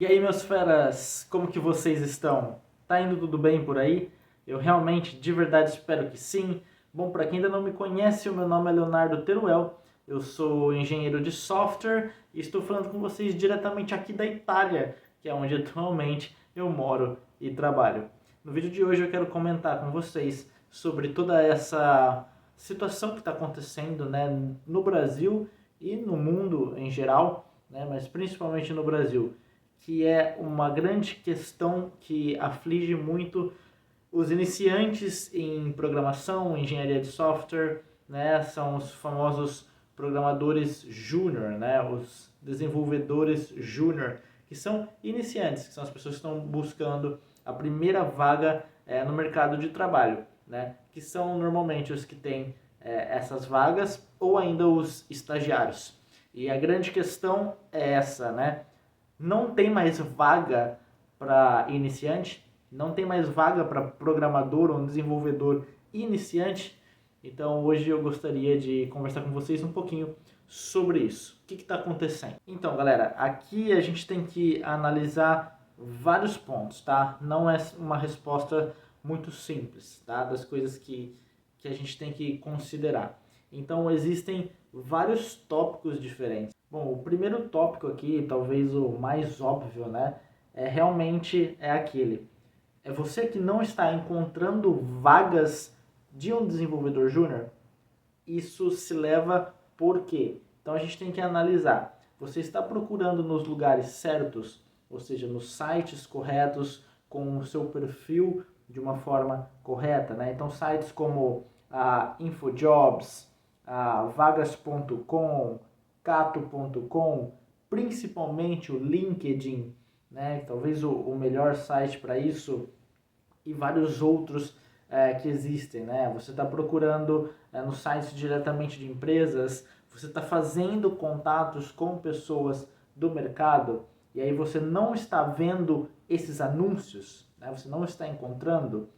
E aí, meus feras, como que vocês estão? Tá indo tudo bem por aí? Eu realmente, de verdade, espero que sim. Bom, para quem ainda não me conhece, o meu nome é Leonardo Teruel, eu sou engenheiro de software e estou falando com vocês diretamente aqui da Itália, que é onde atualmente eu moro e trabalho. No vídeo de hoje eu quero comentar com vocês sobre toda essa situação que está acontecendo, né, no Brasil e no mundo em geral, né, mas principalmente no Brasil, que é uma grande questão que aflige muito os iniciantes em programação, engenharia de software, né? São os famosos programadores júnior, né? Os desenvolvedores júnior, que são iniciantes, que são as pessoas que estão buscando a primeira vaga no mercado de trabalho, né? Que são normalmente os que têm essas vagas ou ainda os estagiários. E a grande questão é essa, né? Não tem mais vaga para iniciante, não tem mais vaga para programador ou desenvolvedor iniciante. Então hoje eu gostaria de conversar com vocês um pouquinho sobre isso. O que está acontecendo? Então, galera, aqui a gente tem que analisar vários pontos, tá? Não é uma resposta muito simples, tá? Das coisas que a gente tem que considerar. Então existem vários tópicos diferentes. Bom, o primeiro tópico aqui, talvez o mais óbvio, né, é aquele. É você que não está encontrando vagas de um desenvolvedor júnior. Isso se leva por quê? Então a gente tem que analisar. Você está procurando nos lugares certos, ou seja, nos sites corretos, com o seu perfil de uma forma correta, né? Então sites como a InfoJobs, a vagas.com, cato.com, principalmente o LinkedIn, né? Talvez o melhor site para isso, e vários outros que existem, né? Você está procurando no site diretamente de empresas, você está fazendo contatos com pessoas do mercado e aí você não está vendo esses anúncios, né? Você não está encontrando.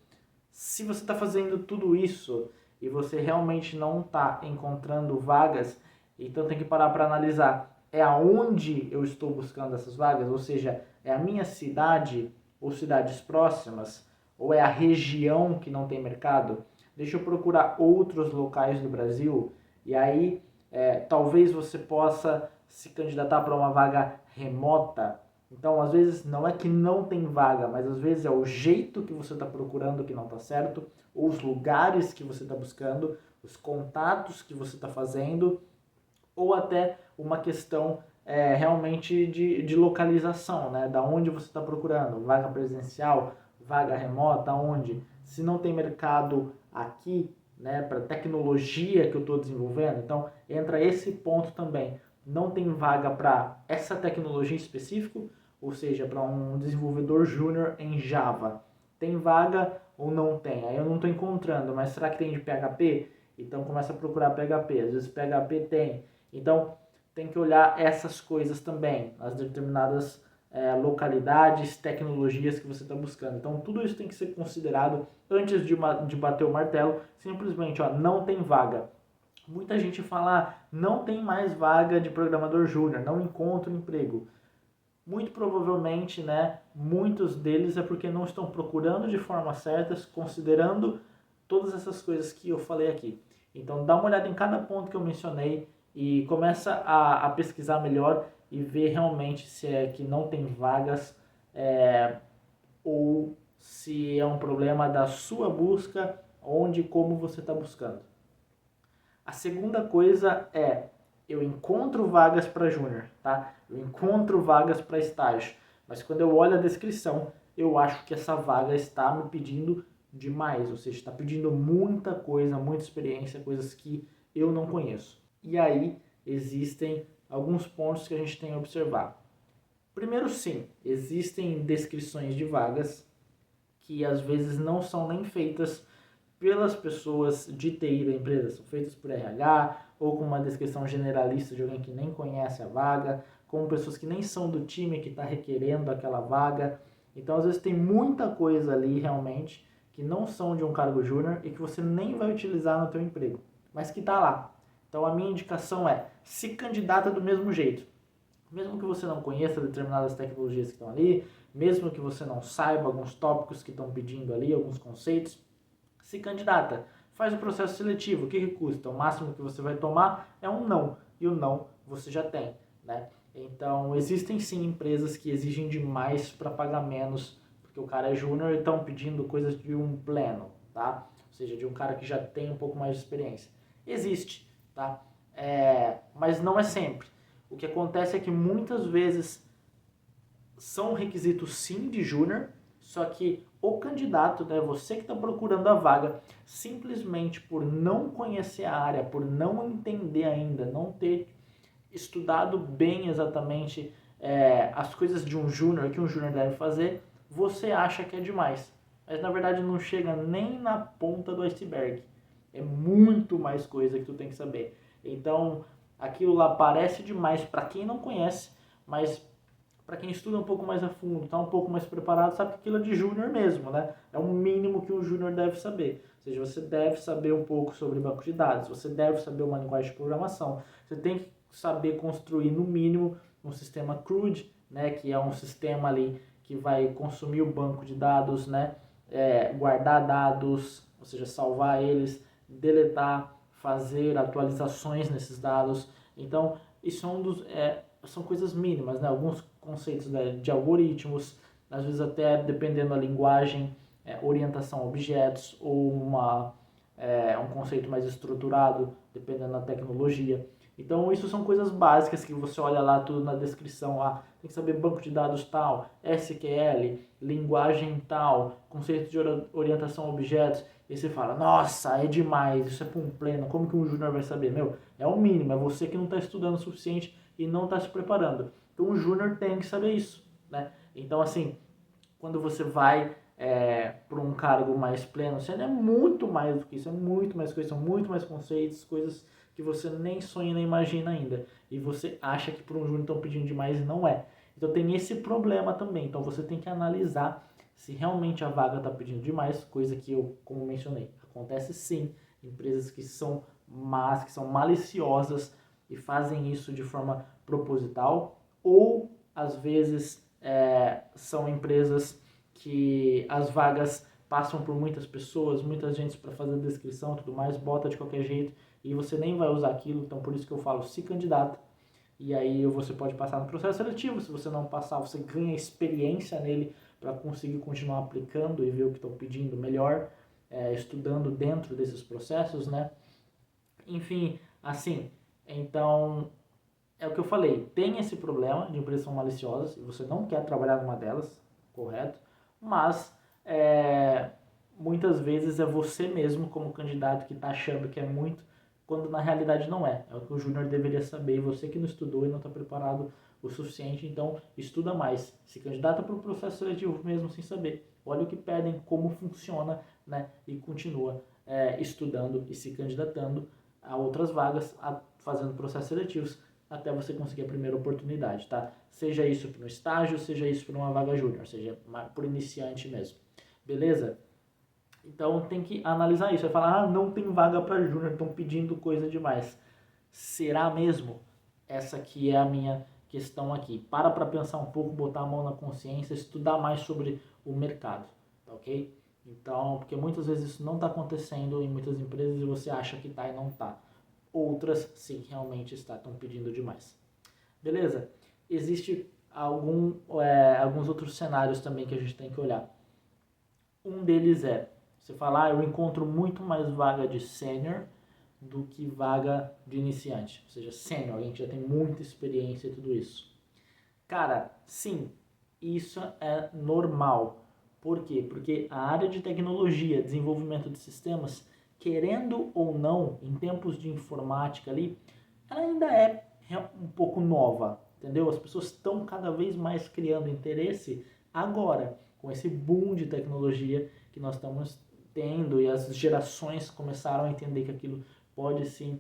Se você está fazendo tudo isso e você realmente não está encontrando vagas, então tem que parar para analisar. É aonde eu estou buscando essas vagas? Ou seja, é a minha cidade ou cidades próximas? Ou é a região que não tem mercado? Deixa eu procurar outros locais do Brasil e aí talvez você possa se candidatar para uma vaga remota. Então, às vezes, não é que não tem vaga, mas às vezes é o jeito que você está procurando que não está certo, ou os lugares que você está buscando, os contatos que você está fazendo, ou até uma questão realmente de localização, né? Da onde você está procurando, vaga presencial, vaga remota, onde? Se não tem mercado aqui, né, para tecnologia que eu estou desenvolvendo, então entra esse ponto também. Não tem vaga para essa tecnologia específica, ou seja, para um desenvolvedor júnior em Java. Tem vaga ou não tem? Aí eu não estou encontrando, mas será que tem de PHP? Então começa a procurar PHP, às vezes PHP tem. Então tem que olhar essas coisas também, as determinadas localidades, tecnologias que você está buscando. Então tudo isso tem que ser considerado antes de bater o martelo. Simplesmente, ó, não tem vaga. Muita gente fala, não tem mais vaga de programador júnior, não encontro emprego. Muito provavelmente, né, muitos deles é porque não estão procurando de forma certa, considerando todas essas coisas que eu falei aqui. Então dá uma olhada em cada ponto que eu mencionei e começa a pesquisar melhor e ver realmente se é que não tem vagas ou se é um problema da sua busca, onde e como você está buscando. A segunda coisa é, eu encontro vagas para júnior, tá? Eu encontro vagas para estágio, mas quando eu olho a descrição, eu acho que essa vaga está me pedindo demais, ou seja, está pedindo muita coisa, muita experiência, coisas que eu não conheço. E aí existem alguns pontos que a gente tem a observar. Primeiro, sim, existem descrições de vagas que às vezes não são nem feitas pelas pessoas de TI da empresa, são feitas por RH ou com uma descrição generalista de alguém que nem conhece a vaga, com pessoas que nem são do time que está requerendo aquela vaga. Então, às vezes tem muita coisa ali realmente que não são de um cargo júnior e que você nem vai utilizar no teu emprego, mas que está lá. Então, a minha indicação é se candidata do mesmo jeito. Mesmo que você não conheça determinadas tecnologias que estão ali, mesmo que você não saiba alguns tópicos que estão pedindo ali, alguns conceitos, se candidata, faz o processo seletivo. O que custa? O máximo que você vai tomar é um não, e o não você já tem, né? Então, existem sim empresas que exigem demais para pagar menos, porque o cara é júnior e estão pedindo coisas de um pleno, tá? Ou seja, de um cara que já tem um pouco mais de experiência. Existe, tá? Mas não é sempre. O que acontece é que muitas vezes são requisitos sim de júnior, só que o candidato, né, você que está procurando a vaga, simplesmente por não conhecer a área, por não entender ainda, não ter estudado bem exatamente as coisas de um júnior, que um júnior deve fazer, você acha que é demais. Mas na verdade não chega nem na ponta do iceberg. É muito mais coisa que tu tem que saber. Então, aquilo lá parece demais para quem não conhece, mas para quem estuda um pouco mais a fundo, está um pouco mais preparado, sabe que aquilo é de júnior mesmo, né? É o mínimo que um júnior deve saber. Ou seja, você deve saber um pouco sobre banco de dados, você deve saber uma linguagem de programação, você tem que saber construir no mínimo um sistema CRUD, né? Que é um sistema ali que vai consumir o banco de dados, né? Guardar dados, ou seja, salvar eles, deletar, fazer atualizações nesses dados. Então, isso são coisas mínimas, né? Alguns conceitos de algoritmos, às vezes até dependendo da linguagem, orientação a objetos ou um conceito mais estruturado, dependendo da tecnologia. Então, isso são coisas básicas que você olha lá tudo na descrição, lá, tem que saber banco de dados tal, SQL, linguagem tal, conceito de orientação a objetos, e você fala, nossa, é demais, isso é para um pleno, como que um júnior vai saber? Meu, é o mínimo, é você que não está estudando o suficiente e não está se preparando. Então, um júnior tem que saber isso, né? Então, assim, quando você vai para um cargo mais pleno, você é muito mais do que isso, é muito mais coisas, são muito mais conceitos, coisas que você nem sonha nem imagina ainda. E você acha que por um júnior estão pedindo demais e não é. Então tem esse problema também. Então você tem que analisar se realmente a vaga está pedindo demais, coisa que eu, como mencionei, acontece sim. Empresas que são más, que são maliciosas e fazem isso de forma proposital, ou às vezes são empresas que as vagas passam por muitas pessoas, muita gente para fazer descrição e tudo mais, bota de qualquer jeito e você nem vai usar aquilo, então por isso que eu falo, se candidata, e aí você pode passar no processo seletivo, se você não passar, você ganha experiência nele para conseguir continuar aplicando e ver o que estão pedindo melhor, estudando dentro desses processos, né? Enfim, assim, então é o que eu falei, tem esse problema de empresas são maliciosas e você não quer trabalhar numa delas, correto? Mas muitas vezes é você mesmo como candidato que está achando que é muito, quando na realidade não é. É o que o júnior deveria saber e você que não estudou e não está preparado o suficiente, então estuda mais. Se candidata para o processo seletivo mesmo sem saber. Olha o que pedem, como funciona, né? E continua estudando e se candidatando a outras vagas, fazendo processos seletivos até você conseguir a primeira oportunidade, tá? Seja isso para um estágio, seja isso para uma vaga júnior, seja por iniciante mesmo. Beleza? Então tem que analisar isso. Vai falar, não tem vaga para júnior, estão pedindo coisa demais. Será mesmo? Essa aqui é a minha questão aqui. Para pensar um pouco, botar a mão na consciência, estudar mais sobre o mercado, tá ok? Então, porque muitas vezes isso não está acontecendo em muitas empresas e você acha que está e não está. Outras, sim, realmente estão pedindo demais. Beleza? Existe alguns outros cenários também que a gente tem que olhar. Um deles você falar, eu encontro muito mais vaga de sênior do que vaga de iniciante. Ou seja, sênior, alguém que já tem muita experiência e tudo isso. Cara, sim, isso é normal. Por quê? Porque a área de tecnologia, desenvolvimento de sistemas, querendo ou não, em tempos de informática ali, ela ainda é um pouco nova, entendeu? As pessoas estão cada vez mais criando interesse agora, com esse boom de tecnologia que nós estamos tendo e as gerações começaram a entender que aquilo pode sim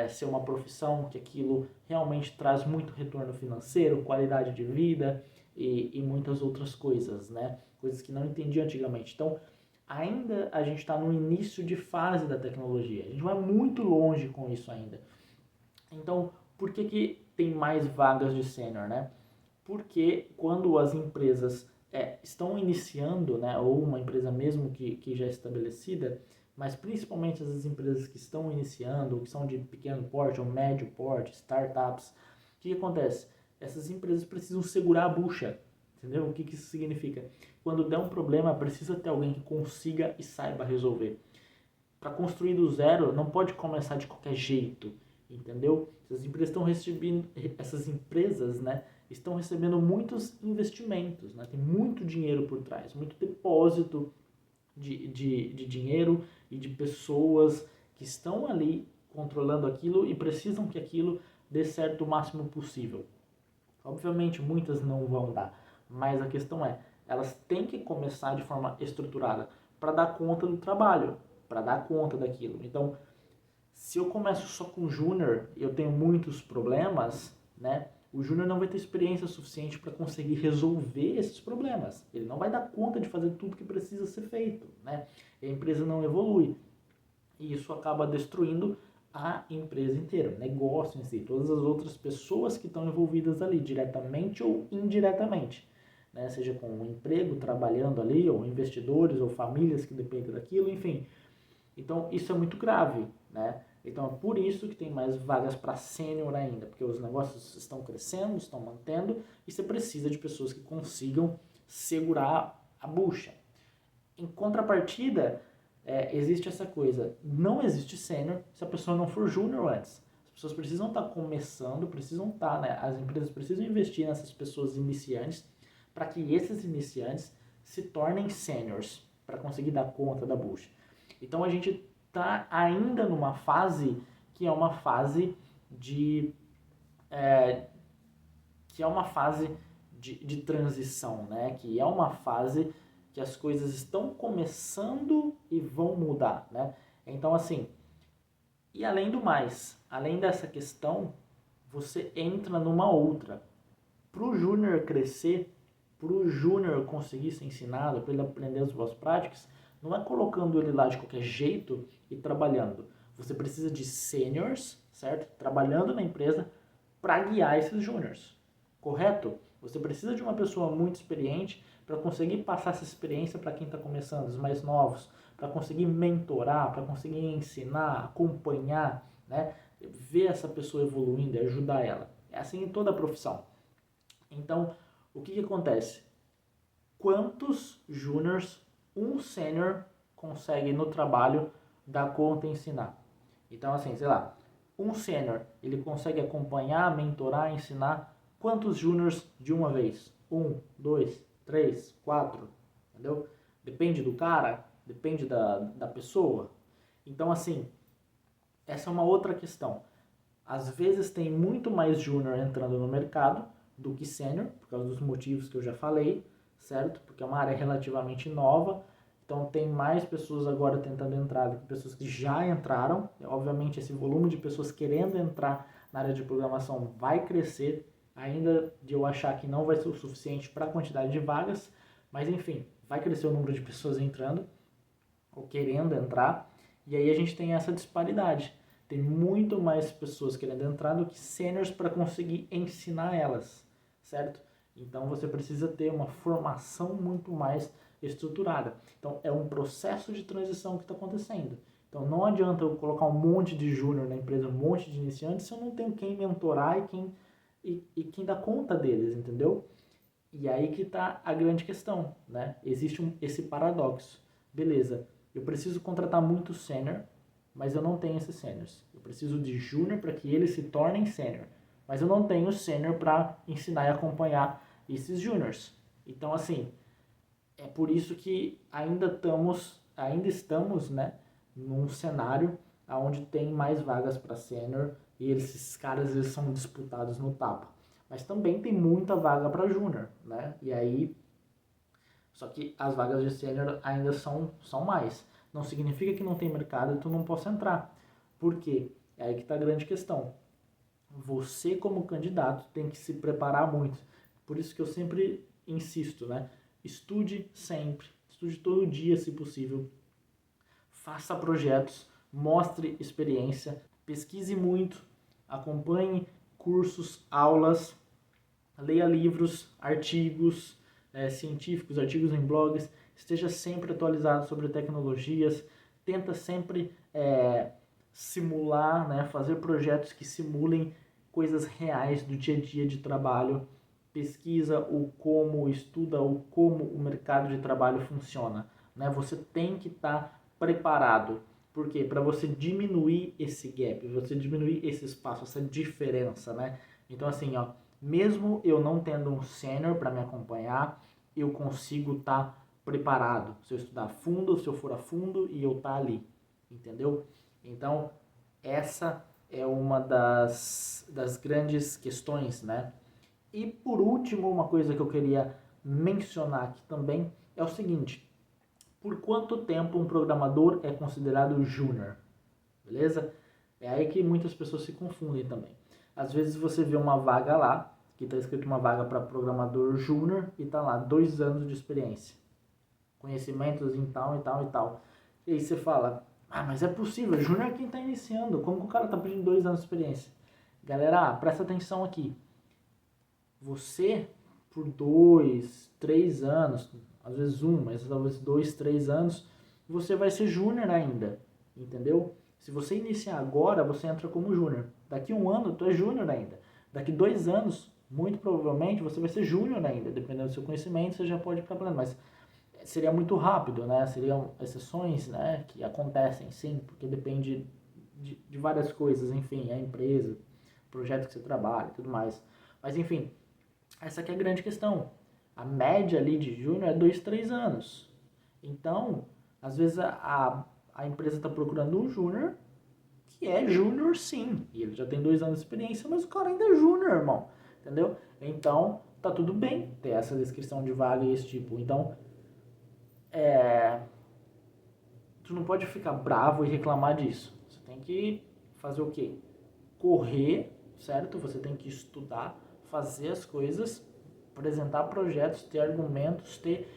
ser uma profissão, que aquilo realmente traz muito retorno financeiro, qualidade de vida e muitas outras coisas, né? Coisas que não entendia antigamente. Então, ainda a gente está no início de fase da tecnologia. A gente vai muito longe com isso ainda. Então, por que tem mais vagas de sênior, né? Porque quando as empresas estão iniciando, né, ou uma empresa mesmo que já é estabelecida, mas principalmente as empresas que estão iniciando, que são de pequeno porte ou médio porte, startups, o que acontece? Essas empresas precisam segurar a bucha, entendeu? O que isso significa? Quando der um problema, precisa ter alguém que consiga e saiba resolver. Para construir do zero, não pode começar de qualquer jeito, entendeu? Essas empresas estão recebendo, né, estão recebendo muitos investimentos, né? Tem muito dinheiro por trás, muito depósito de dinheiro e de pessoas que estão ali controlando aquilo e precisam que aquilo dê certo o máximo possível. Obviamente muitas não vão dar, mas a questão é, elas têm que começar de forma estruturada para dar conta do trabalho, para dar conta daquilo. Então, se eu começo só com júnior e eu tenho muitos problemas, né? O júnior não vai ter experiência suficiente para conseguir resolver esses problemas. Ele não vai dar conta de fazer tudo que precisa ser feito, né? E a empresa não evolui. E isso acaba destruindo a empresa inteira, o negócio em si, todas as outras pessoas que estão envolvidas ali, diretamente ou indiretamente, né? Seja com um emprego, trabalhando ali, ou investidores, ou famílias que dependem daquilo, enfim. Então, isso é muito grave, né? Então, é por isso que tem mais vagas para sênior ainda, porque os negócios estão crescendo, estão mantendo, e você precisa de pessoas que consigam segurar a bucha. Em contrapartida, existe essa coisa, não existe sênior se a pessoa não for júnior antes. As pessoas precisam estar começando, precisam estar, né? As empresas precisam investir nessas pessoas iniciantes para que esses iniciantes se tornem sêniors, para conseguir dar conta da bucha. Então a gente está ainda numa fase que é uma fase de de transição, né? Que é uma fase que as coisas estão começando e vão mudar, né? Então assim, e além do mais, além dessa questão, você entra numa outra. Para o júnior crescer, para o júnior conseguir ser ensinado, para ele aprender as boas práticas, não é colocando ele lá de qualquer jeito e trabalhando. Você precisa de seniors, certo? Trabalhando na empresa para guiar esses júniors, correto? Você precisa de uma pessoa muito experiente para conseguir passar essa experiência para quem está começando, os mais novos, para conseguir mentorar, para conseguir ensinar, acompanhar, né? Ver essa pessoa evoluindo e ajudar ela. É assim em toda a profissão. Então, o que acontece? Quantos júniors um sênior consegue no trabalho dar conta e ensinar? Então, assim, sei lá, um sênior, ele consegue acompanhar, mentorar, ensinar quantos júniors de uma vez? 1, 2, 3, 4, entendeu? Depende do cara, depende da pessoa. Então, assim, essa é uma outra questão. Às vezes tem muito mais júnior entrando no mercado do que sênior, por causa dos motivos que eu já falei, certo? Porque é uma área relativamente nova, então tem mais pessoas agora tentando entrar do que pessoas que já entraram. Obviamente esse volume de pessoas querendo entrar na área de programação vai crescer, ainda de eu achar que não vai ser o suficiente para a quantidade de vagas, mas enfim, vai crescer o número de pessoas entrando ou querendo entrar, e aí a gente tem essa disparidade. Tem muito mais pessoas querendo entrar do que sêniors para conseguir ensinar elas, certo? Então você precisa ter uma formação muito mais estruturada. Então é um processo de transição que está acontecendo. Então não adianta eu colocar um monte de júnior na empresa, um monte de iniciantes, se eu não tenho quem mentorar e quem dá conta deles, entendeu? E aí que está a grande questão, né? Existe esse paradoxo. Beleza, eu preciso contratar muito sênior, mas eu não tenho esses sêniors. Eu preciso de júnior para que eles se tornem sênior, mas eu não tenho sênior para ensinar e acompanhar esses júniors. Então, assim, é por isso que ainda estamos, né, num cenário onde tem mais vagas para sênior e esses caras eles são disputados no tapa. Mas também tem muita vaga para júnior, né? E aí, só que as vagas de sênior ainda são mais. Não significa que não tem mercado e tu não possa entrar. Por quê? É aí que está a grande questão. Você, como candidato, tem que se preparar muito. Por isso que eu sempre insisto, né? Estude sempre, estude todo dia, se possível. Faça projetos, mostre experiência, pesquise muito, acompanhe cursos, aulas, leia livros, artigos científicos, artigos em blogs, esteja sempre atualizado sobre tecnologias, tenta sempre simular, né, fazer projetos que simulem coisas reais do dia a dia de trabalho, pesquisa o como, estuda o como o mercado de trabalho funciona, né? Você tem que estar preparado. Por quê? Para você diminuir esse gap, você diminuir esse espaço, essa diferença, né? Então assim, ó, mesmo eu não tendo um sênior para me acompanhar, eu consigo estar preparado. Se eu estudar a fundo, se eu for a fundo e eu estar ali, entendeu? Então, essa é uma das grandes questões, né? E por último, uma coisa que eu queria mencionar aqui também é o seguinte: por quanto tempo um programador é considerado júnior? Beleza? É aí que muitas pessoas se confundem também. Às vezes você vê uma vaga lá, que está escrito uma vaga para programador júnior e está lá 2 anos de experiência, conhecimentos em tal e tal e tal. E aí você fala, ah, mas é possível, júnior é quem está iniciando, como que o cara está pedindo 2 anos de experiência? Galera, presta atenção aqui. Você, por 2, 3 anos, às vezes mas talvez 2, 3 anos, você vai ser júnior ainda, entendeu? Se você iniciar agora, você entra como júnior. Daqui 1 ano, tu é júnior ainda. Daqui 2 anos, muito provavelmente, você vai ser júnior ainda. Dependendo do seu conhecimento, você já pode ir para pleno. Mas seria muito rápido, né? Seriam exceções, né? Que acontecem, sim, porque depende de várias coisas. Enfim, a empresa, o projeto que você trabalha e tudo mais. Mas, enfim, essa aqui é a grande questão. A média ali de júnior é 2, 3 anos. Então, às vezes a empresa está procurando um júnior que é júnior sim. E ele já tem 2 anos de experiência, mas o cara ainda é júnior, irmão. Entendeu? Então, tá tudo bem ter essa descrição de vaga e esse tipo. Então, tu não pode ficar bravo e reclamar disso. Você tem que fazer o quê? Correr, certo? Você tem que estudar, fazer as coisas, apresentar projetos, ter argumentos, ter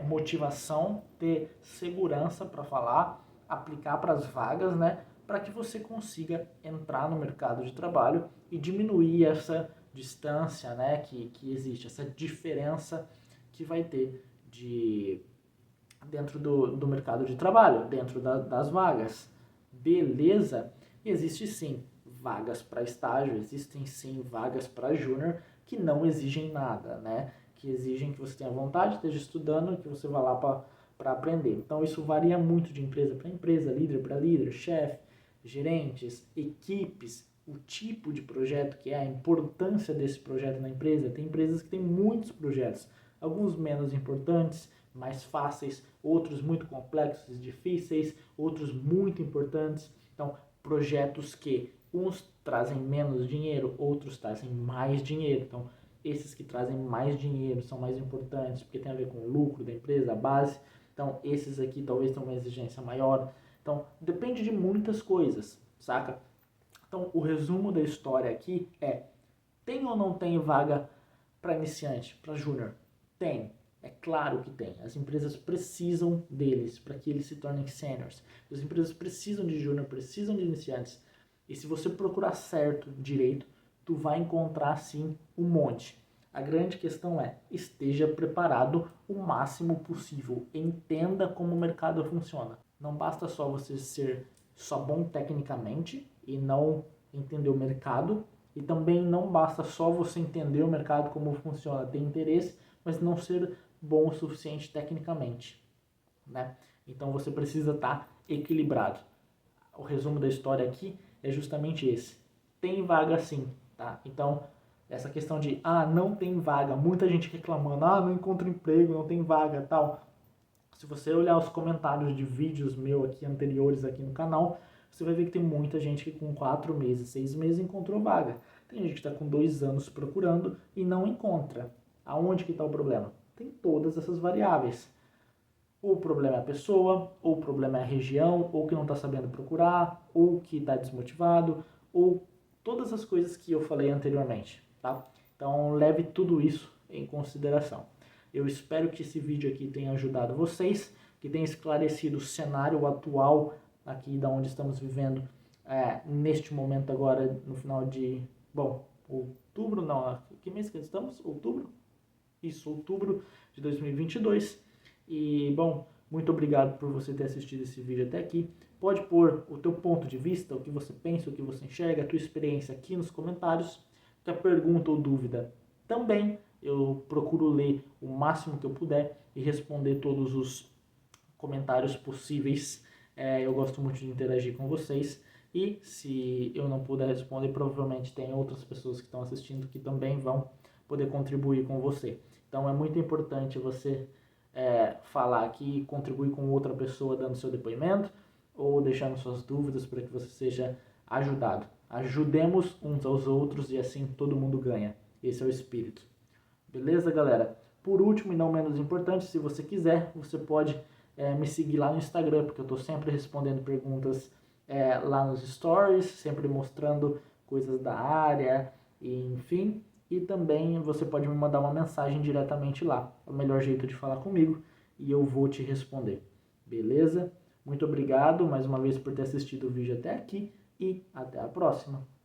motivação, ter segurança para falar, aplicar para as vagas, né? Para que você consiga entrar no mercado de trabalho e diminuir essa distância, né? Que existe, essa diferença que vai ter dentro do mercado de trabalho, dentro das vagas. Beleza? Existe sim vagas para estágio, existem sim vagas para júnior que não exigem nada, né? Que exigem que você tenha vontade, esteja estudando, que você vá lá para aprender. Então isso varia muito de empresa para empresa, líder para líder, chefe, gerentes, equipes, o tipo de projeto que é, a importância desse projeto na empresa. Tem empresas que têm muitos projetos, alguns menos importantes, mais fáceis, outros muito complexos, difíceis, outros muito importantes. Então, projetos que uns trazem menos dinheiro, outros trazem mais dinheiro. Então, esses que trazem mais dinheiro são mais importantes, porque tem a ver com o lucro da empresa, a base. Então, esses aqui talvez tenham uma exigência maior. Então, depende de muitas coisas, saca? Então, o resumo da história aqui é: tem ou não tem vaga para iniciante, para júnior? Tem. É claro que tem. As empresas precisam deles para que eles se tornem seniors. As empresas precisam de júnior, precisam de iniciantes. E se você procurar certo, direito, tu vai encontrar sim um monte. A grande questão é: esteja preparado o máximo possível. Entenda como o mercado funciona. Não basta só você ser só bom tecnicamente e não entender o mercado. E também não basta só você entender o mercado, como funciona, ter interesse, mas não ser bom o suficiente tecnicamente, né? Então você precisa estar equilibrado. O resumo da história aqui é justamente esse. Tem vaga sim, tá? Então, essa questão de, não tem vaga, muita gente reclamando, não encontro emprego, não tem vaga, tal. Se você olhar os comentários de vídeos meus aqui anteriores aqui no canal, você vai ver que tem muita gente que com 4 meses, 6 meses encontrou vaga. Tem gente que está com 2 anos procurando e não encontra. Aonde que está o problema? Tem todas essas variáveis. Ou o problema é a pessoa, ou o problema é a região, ou que não está sabendo procurar, ou que está desmotivado, ou todas as coisas que eu falei anteriormente, tá? Então leve tudo isso em consideração. Eu espero que esse vídeo aqui tenha ajudado vocês, que tenha esclarecido o cenário atual aqui da onde estamos vivendo neste momento agora, no final de, outubro, não, que mês que estamos? Outubro? Isso, outubro de 2022. E, bom, muito obrigado por você ter assistido esse vídeo até aqui. Pode pôr o teu ponto de vista, o que você pensa, o que você enxerga, a tua experiência aqui nos comentários. Qualquer pergunta ou dúvida também, eu procuro ler o máximo que eu puder e responder todos os comentários possíveis. Eu gosto muito de interagir com vocês. E se eu não puder responder, provavelmente tem outras pessoas que estão assistindo que também vão poder contribuir com você. Então é muito importante você falar aqui, contribuir com outra pessoa dando seu depoimento ou deixando suas dúvidas para que você seja ajudado. Ajudemos uns aos outros e assim todo mundo ganha. Esse é o espírito. Beleza, galera? Por último e não menos importante, se você quiser, você pode me seguir lá no Instagram, porque eu estou sempre respondendo perguntas lá nos stories, sempre mostrando coisas da área, e, enfim. E também você pode me mandar uma mensagem diretamente lá. É o melhor jeito de falar comigo e eu vou te responder. Beleza? Muito obrigado mais uma vez por ter assistido o vídeo até aqui e até a próxima.